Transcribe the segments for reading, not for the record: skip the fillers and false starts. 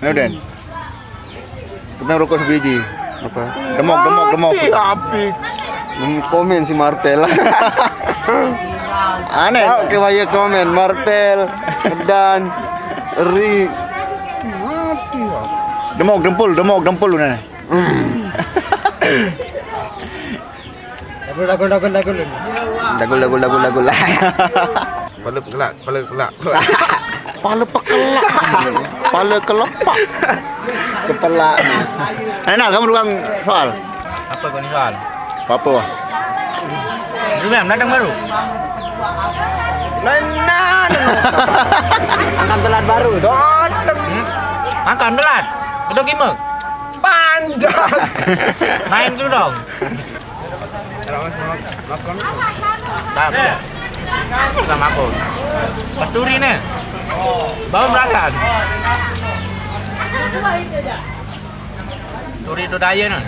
Den. Kemarin rokok sebiji. Apa? Gemuk. Api. Komen si Martel. Aneh. Oke, waya komen Martel dan Ri. Mati. Gemuk dempul lu nih. Dagul. Dagul. Pala pelak. Pala kelopak. Kepala. Enak kamu ruang soal. Apa kau ni soal? Apa? Dulu mem datang baru. Nenan. Makan telat baru. Datang Makan telat. Kedok gimek. panjang. Main dulu dong. Tak apa. Sama aku. Pasturi nih. Bawa berangkat. Turi itu daya nih.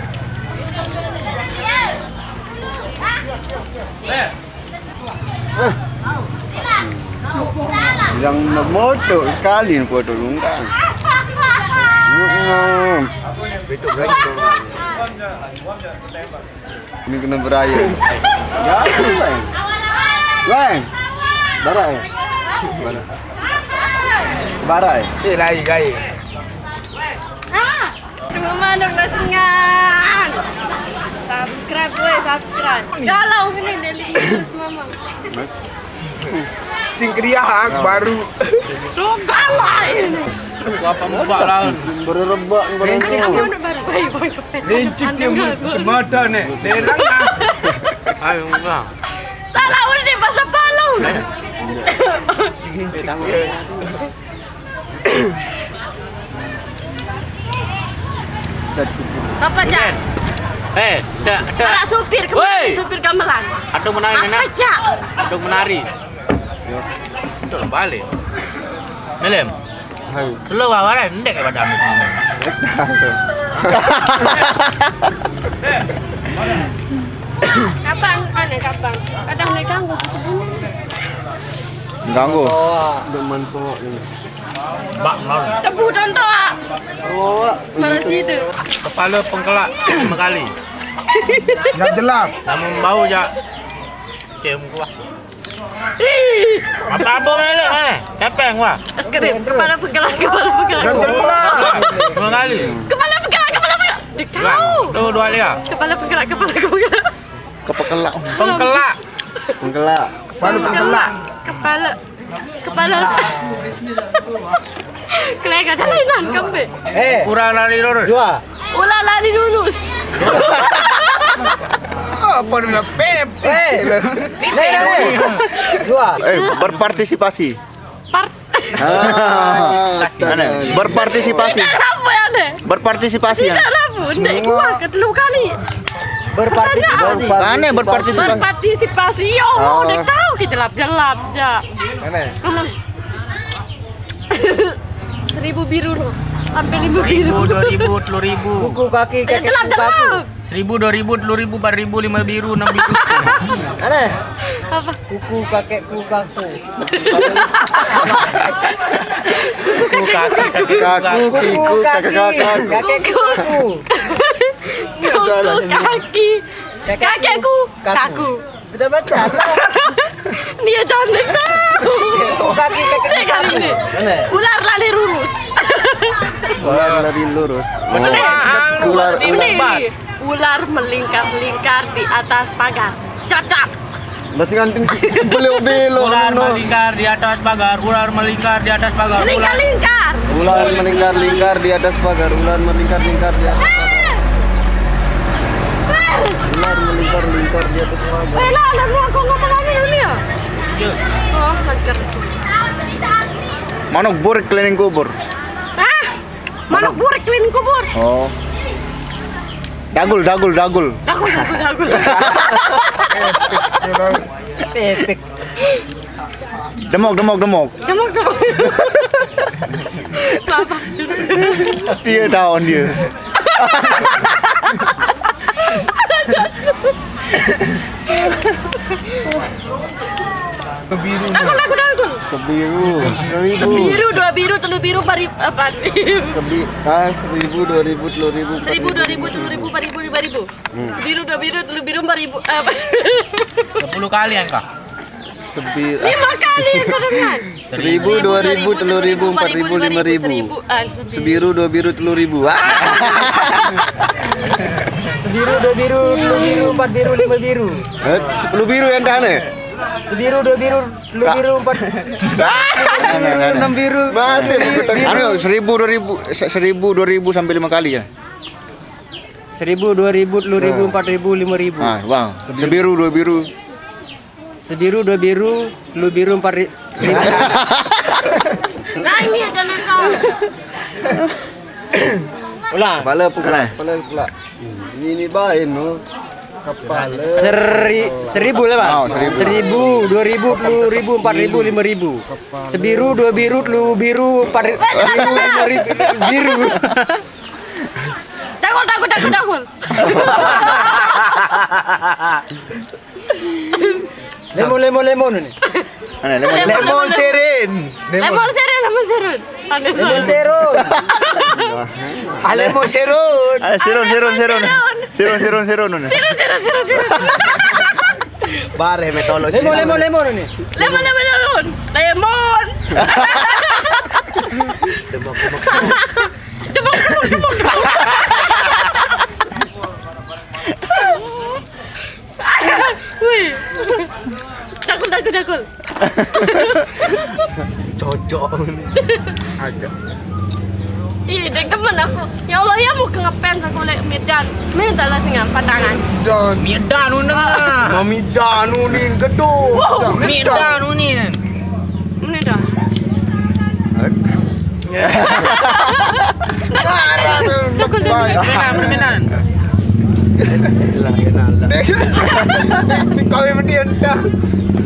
Yang moto sekali foto lungkang. Ini kena beraya. Ya, Bang. Barai. Barai. Lagi gaya. Memandang nasingan. Subscribe. Galau ini Deli terus mama. Sing kriah baru. Galau ini. Apa muka lah. Berebak Lencik aku nak baru bayi boy kepes. Lencik dia mata nih. Lerang lah. Ayo enggak. Salah ini pasal palau. Apa Cak? Dak. Anak supir kembali supir gamelan. Aduh menari Apa nenek. Cak? Aduh menari. Itu balik. Nelem. Hai. Selalu awaran ndek kayak pada ambil. Kapan? Kapan? Kadang naik ganggu. Ganggu. Demen pokok ini. Bak nol. Tebu dan toa. Oh, Mana situ? Kepala pengkelak 5 kali. enggak jelap. Namun bau jak. Cem gua. Ih, Apa melek mana? Kepeng wah. es krim. Kepala penggerak. Enggak jelap. 5 kali. Kepala penggerak. Dik tahu. Tuh 2 dia. Kepala penggerak. Kepekelak. Pengkelak. Penggelak. Kepala. Kelega jalinan kambing. Kurang lari lurus. Ulah lari lulus. Apa dengan Pepe? Berpartisipasi. Part. Aneh. Berpartisipasi. Tidak lampu ya deh. Berpartisipasi. Tidak lampu. Ndek gua ketelu kali. Berpartisipasi. Aneh berpartisipasi. Berpartisipasi. Ya Allah, udah tahu kita jelap ja. Aneh. 1000 biru loh. Sampai 5 biru. 1000, 2000, 10.000. Kuku kaki Jelap. 1000, 2000, 10.000, 4.000, 5 biru, 6 biru. Aneh. Apa? Kuku kakekku kaku. Kuku kaki, Kaku, kiku, kakak. Kakekku kaku. Kuku kaki. Kakekku kaku. Betul baca. Dia cantik tahu. Kuku kaki Dek kali ini. Ular lari lurus. Ular lari lurus. Ular ular melingkar-lingkar di atas pagar. Cocok. Masih ngantin belok-belok. Ular melingkar di atas pagar, ular melingkar di atas pagar. Melingkar-lingkar. Ular melingkar-lingkar di atas pagar. Ular melingkar-lingkar di atas pagar. Ular melingkar-lingkar di atas pagar. Lah, lu aku ngomong lagi dulu ya. Ya. Oh, lancar. Mana bor keliling kubur? Ah, manuk burik keliling kubur. Oh. Dagul. Dagul. Pepek. Demok. Jemuk. Apa sih? Dia tahun dia. Dagul. Sebiru. 2000. Sebiru, dua biru, telur biru, empat ribu, apa? 1000, 2000, 3000. 1000, 2000, 10.000, 4.000, 5.000. Sebiru, dua biru, telur biru, 4.000. 10 kali angka. 5 kali kau dengar. 1000, 2000, 3000, 4000, 5000. Sebiru, 2 biru, 3000. Sebiru, dua biru, telur biru, empat biru, lima biru. 10 biru yang dah ni. Sebiru, dua biru, telur biru, empat enam biru. Masih Anu 1000, 2000 sampai 5 kali ya. 1000, 2000, telur ribu, 4000, 5000. Ah, bang. Sebiru, dua biru. Sebiru, dua biru, telur biru, 4000. Nangis jangan kau. Ulang. Kepala pula. Ini baik no. Kepala. 1000 lah, Pak. Oh, 1000, 2000, telur ribu, 4000, 5000. Sebiru, dua biru, telur biru, 4000, 5000 biru. Takut. Lemon ni. Lemon serin. Lemon serun. Ada Lemon serun. serun. Lemon serun. Serun. Serun. Bare metolo Lemon ni. Lemon. Demok. Wih. Takut. Cocok. Aja. Ih, dek teman aku. Ya Allah, ya mau ke ngepens aku lek Medan. Medan lah singa pandangan. Medan unang. Medan unin gedung. Wow. Medan unin. Medan. Takut. Medan. Kau yang mendiam dah.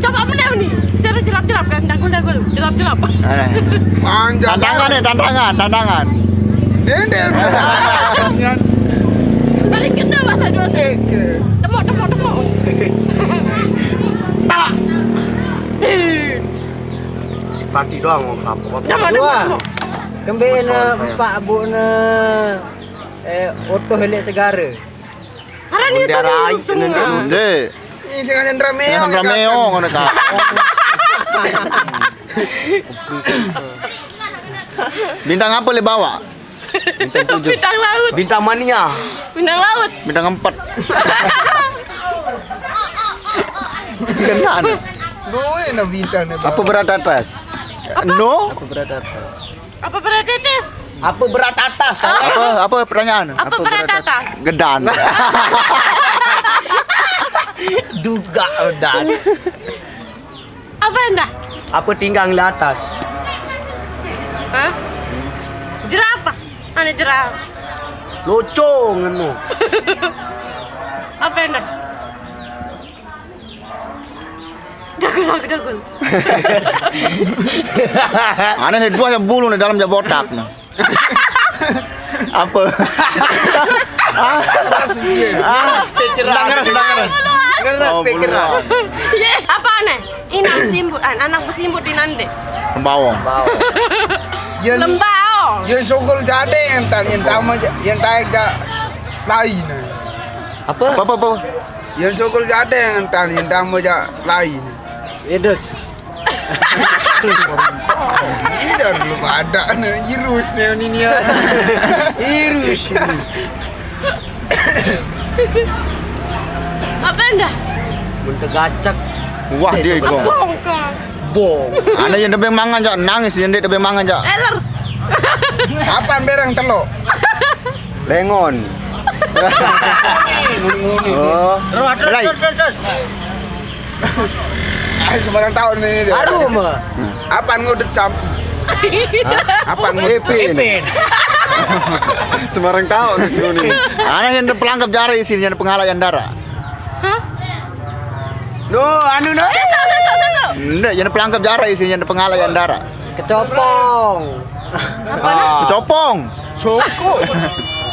Coba mana ni? Seru jelap kan? Dagul. Jelap. Panjang. Tantangan. Dia. Paling kena masa dua tu. Temuk. Tak. Sepati doang apa. Temuk. Kembali na pak bu na oto helek segara. Haran ni tunggu. Dek. Ini sengaja ramai. Sampai meong ngono ka. Bintang apa le bawa? Bintang laut. Bintang mania. Bintang laut. Bintang 4. Kenaan. No, bintang. Apa berat atas? No? Apa berat atas? Apa berat atas? Apa pertanyaan? Apa berat atas? Gedan. Duga dan. Apa anda? Apa tinggang di atas? Hah? Jerapah. Ane jerap. Locong anu. Apa anda? Dagul. Ana saya dua yang bulu di dalam jak botak nah. Apa? Ngeres. Ngeras pikiran. Ye, apa ane? Inang simbut, anak bersimbut di nande. Bawang. Lembao. Yang sokol jade yang tadi yang tamu yang taik dah lain. Apa? Yang sokol jade yang tadi yang tamu jah lain. Edos. Ini dah belum ada nih irus nih ini ya. Irus. Apa anda? Bunte gacak. Wah dia iko. Bong kan. Bong. Ana yang debeng mangan jak nangis yang dek debeng mangan jak. Eler. Apaan berang telok? Lengon. Nguni. Oh. Terus. Sembarang tahun ini dia. Harum. Apaan ngudet campu? Apaan ngudet? Ipin. Sembarang tahu di sini. Ana yang pelangkap jari sini yang penghalang yang darah. No, anu no. Sesok. Ndak yang pelangkap jari sini yang penghalang yang darah. Kecopong. Copong. Soko.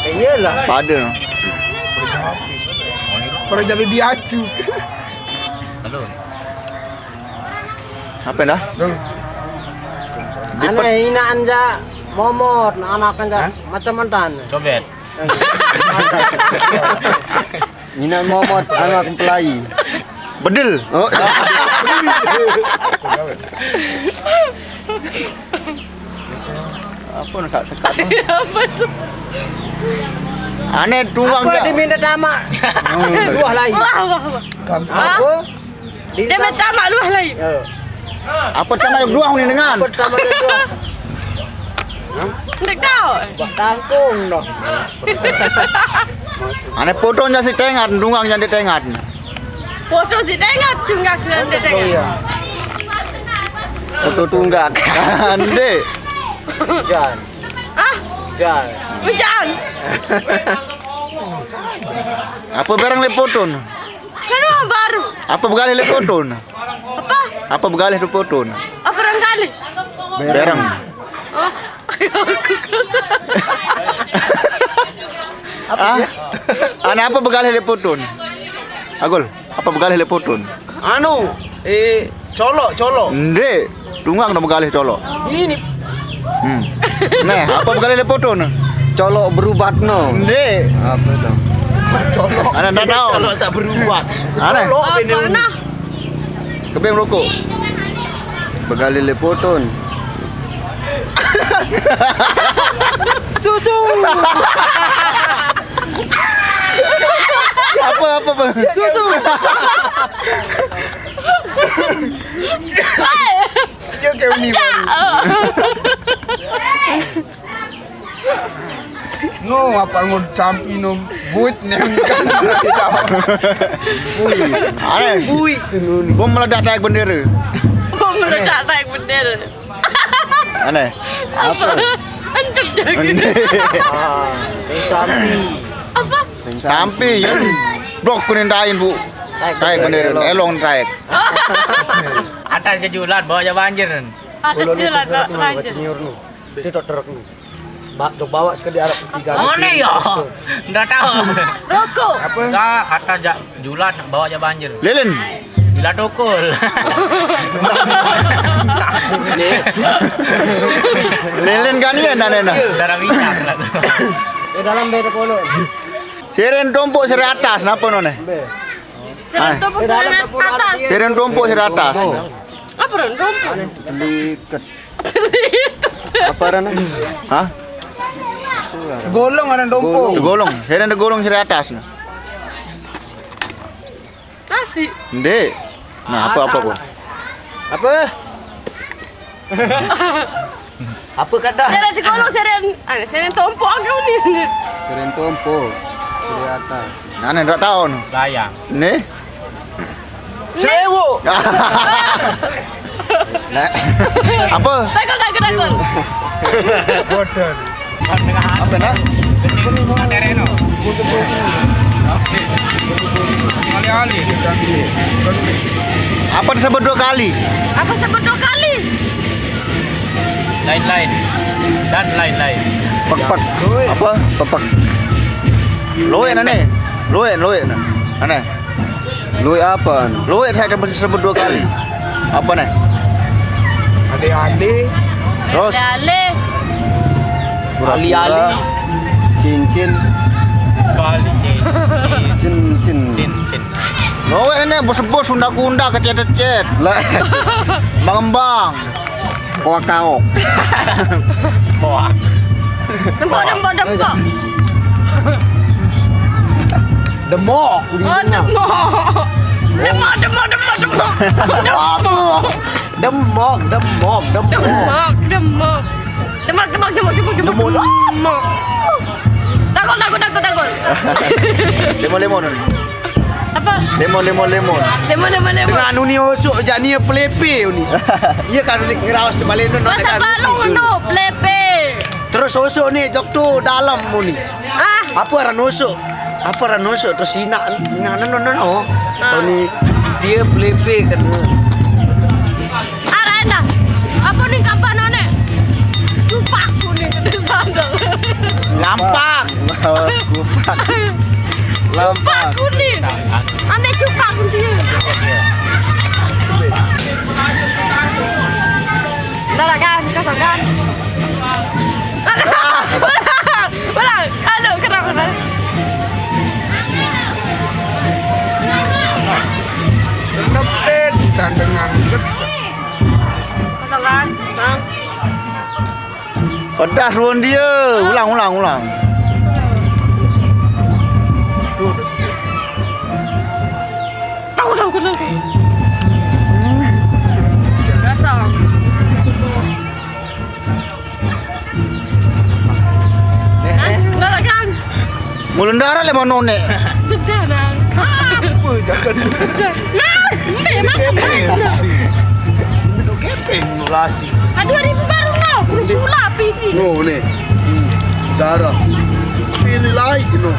Iyalah. Pada. Pada jadi biacu. Apa dah? Tuh. Aneh hinaan ja momot, anak ja macam-macam. Cobet. Nina momot anak pelai. Bedel. Oh. Apa nak sekat? Apa tu? Aneh tuang Apa je. diminta tamak? Luah lain. Wah, wah, wah. Apa? Dia minta mak luah lain. Apa tema yang dua ni dengan? Apa tamak itu? Tak tahu. Buat tangkung dah. Aneh fotonya si tengat, dungang yang dia tengat. Foto si tengok tunggak dia tengok. Foto tunggak. Ande. Hujan. Ah, Hujan. hujan. Apa barang le foton? Kenapa baru? Apa begalih le foton? Apa? Apa begalih le foton? Apa orang kali? Barang. Oh. Ah? Aneh apa begalih le foton? Agul, apa begalih le foton? Anu, colok. Ande, dungang dah begalih colok. Ini Nah, apa begalih le foton? Colok berubat no. Ande, Apa itu? colok. aneh tak tahu. Colok sak berubat. Aneh, Apa nah? kebeng rokok. Begali lepoton. Susu. Apa? Susu. Dia ke uni baru. No, apa ngod sampi no buit ni kan. Aneh, bom meledak naik bendera. Kau meledak naik bendera. Aneh. Apa? Antuk jaga. Sampi. Apa? Sampai ya. Blok kuning tain bu. Naik bendera, elong naik. Atas jejulat bawa je banjir. Atas jalan lanjut. Senior nu. Dia tak terak nu. Dok bawa sekali Arab ketiga. Mana ya? Ndak tahu. Rokok. Enggak, atas julat bawa je banjir. Lelen. Bila tukul. Lelen kan ya nana. Darah minyak lah. Di dalam beda polo. Seren tumpuk seri atas, napa none? Serem tumpuk serem atas. Seren tumpuk seri atas. Apa ron tumpuk? Liket. Itu. Apa rana? Hah? Golong orang dompo. Golong. Seren golong seri atas. Nasi. Ndek. Nah, apa pun. Apa? Apa kata? Serem digolong serem tumpuk aku ni. Seren tompo. Di atas. Nana ndak tahu. Bayang. Nih. Sewu. Apa? Takut. Bodoh. Apa nak? Tereno. Ali-ali. Apa disebut 2 kali? Apa sebut 2 kali? Lain-lain. Dan lain-lain. Pak. Apa? Pepak. Loe nane. Loe nah. Aneh. Lui apa? Loe saya akan disebut 2 kali. Apa nih? Ade-ade. Terus Dale. Ali-ali. Cincin. Sekali Cincin. cin. loe nane bos-bos Sunda-kunda kecet-cet. Lah. Mengembang. Kaok. Wah. Dempok. Demok. Oh, demok. Demok. Takut. Lemon. Apa? Lemon. Lemon. Dengan uni osok jak ni pelepe ni. Iya kan ni ngerawas tu balik tu. Masa balong no, plepe. Terus osok ni jok tu dalam mu ni. Ah, Apa ran osok? Terus sinak no. So ni dia pelepe kan. arena. Apa ni kapan none? Cupak kuning kena sandal. Lampak. Kupak. Cupak kuning. Ane cupak kuning. Dah lah kan, Kosongkan. Ulang. Aduh, kenapa? Kenepet dan dengan Kosongkan. Bang. Pedas ruang dia. Ulang. Aku dah. Kosong. Dah lah kan? Mulut darah le mana nek. Dah dah. apa jangan Nah, memang duduk kepeng nulasi. 2.000 baru no. Kurang pula PC. No nih. Darah. Pilih lagi no.